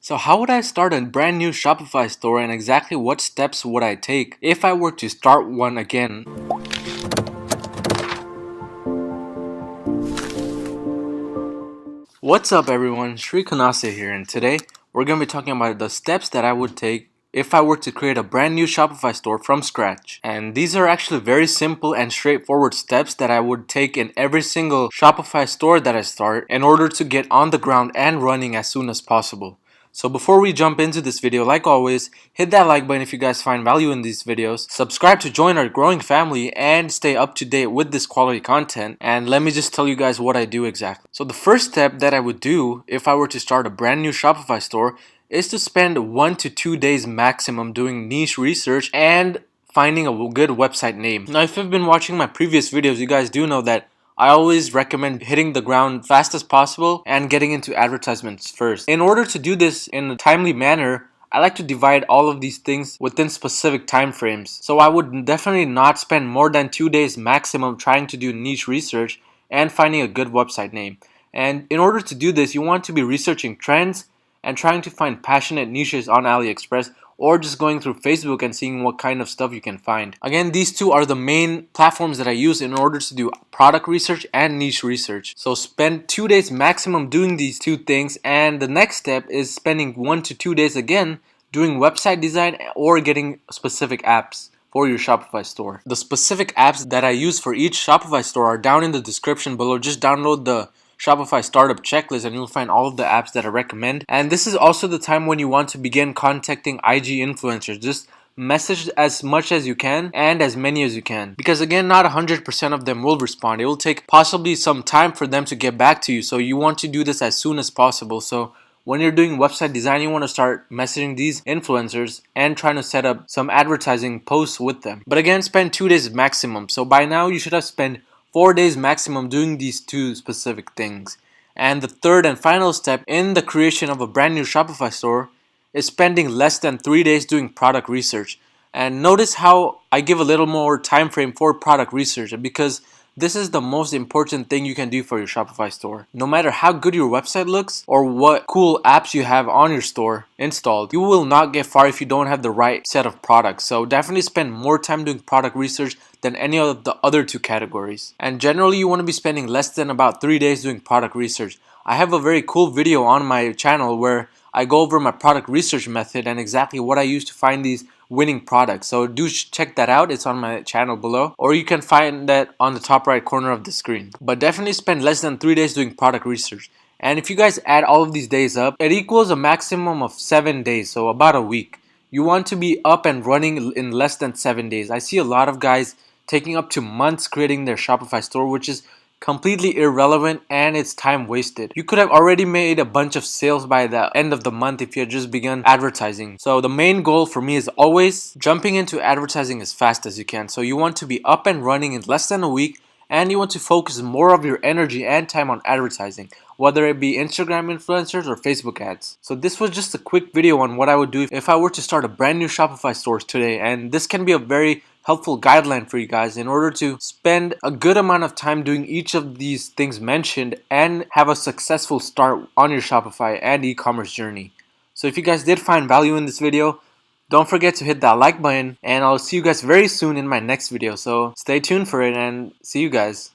So how would I start a brand new Shopify store and exactly what steps would I take if I were to start one again? What's up everyone, Shri Kanase here, and today we're going to be talking about the steps that I would take if I were to create a brand new Shopify store from scratch. And these are actually very simple and straightforward steps that I would take in every single Shopify store that I start in order to get on the ground and running as soon as possible. So before we jump into this video, like always, hit that like button if you guys find value in these videos, subscribe to join our growing family and stay up to date with this quality content, and let me just tell you guys what I do exactly. So the first step that I would do if I were to start a brand new Shopify store is to spend 1 to 2 days maximum doing niche research and finding a good website name. Now if you've been watching my previous videos, you guys do know that I always recommend hitting the ground fast as possible and getting into advertisements first. In order to do this in a timely manner, I like to divide all of these things within specific time frames. So I would definitely not spend more than 2 days maximum trying to do niche research and finding a good website name. And in order to do this, you want to be researching trends and trying to find passionate niches on AliExpress, or just going through Facebook and seeing what kind of stuff you can find. Again, these two are the main platforms that I use in order to do product research and niche research. So spend 2 days maximum doing these two things, and the next step is spending 1 to 2 days again doing website design or getting specific apps for your Shopify store. The specific apps that I use for each Shopify store are down in the description below. Just download the Shopify startup checklist and you'll find all of the apps that I recommend. And this is also the time when you want to begin contacting IG influencers. Just message as much as you can and as many as you can, because again, not 100% of them will respond. It will take possibly some time for them to get back to you, so you want to do this as soon as possible. So when you're doing website design, you want to start messaging these influencers and trying to set up some advertising posts with them. But again, spend 2 days maximum. So by now you should have spent 4 days maximum doing these two specific things. And the third and final step in the creation of a brand new Shopify store is spending less than 3 days doing product research. And notice how I give a little more time frame for product research, because this is the most important thing you can do for your Shopify store. No matter how good your website looks or what cool apps you have on your store installed, you will not get far if you don't have the right set of products. So definitely spend more time doing product research than any of the other two categories. And generally you want to be spending less than about 3 days doing product research. I have a very cool video on my channel where I go over my product research method and exactly what I use to find these winning products. So do check that out. It's on my channel below, or you can find that on the top right corner of the screen. But definitely spend less than 3 days doing product research. And if you guys add all of these days up, it equals a maximum of 7 days, so about a week. You want to be up and running in less than 7 days. I see a lot of guys taking up to months creating their Shopify store, which is completely irrelevant and it's time wasted. You could have already made a bunch of sales by the end of the month if you had just begun advertising. So the main goal for me is always jumping into advertising as fast as you can. So you want to be up and running in less than a week, and you want to focus more of your energy and time on advertising, whether it be Instagram influencers or Facebook ads. So this was just a quick video on what I would do if I were to start a brand new Shopify store today, and this can be a very helpful guideline for you guys in order to spend a good amount of time doing each of these things mentioned and have a successful start on your Shopify and e-commerce journey. So if you guys did find value in this video, don't forget to hit that like button, and I'll see you guys very soon in my next video. So stay tuned for it and see you guys.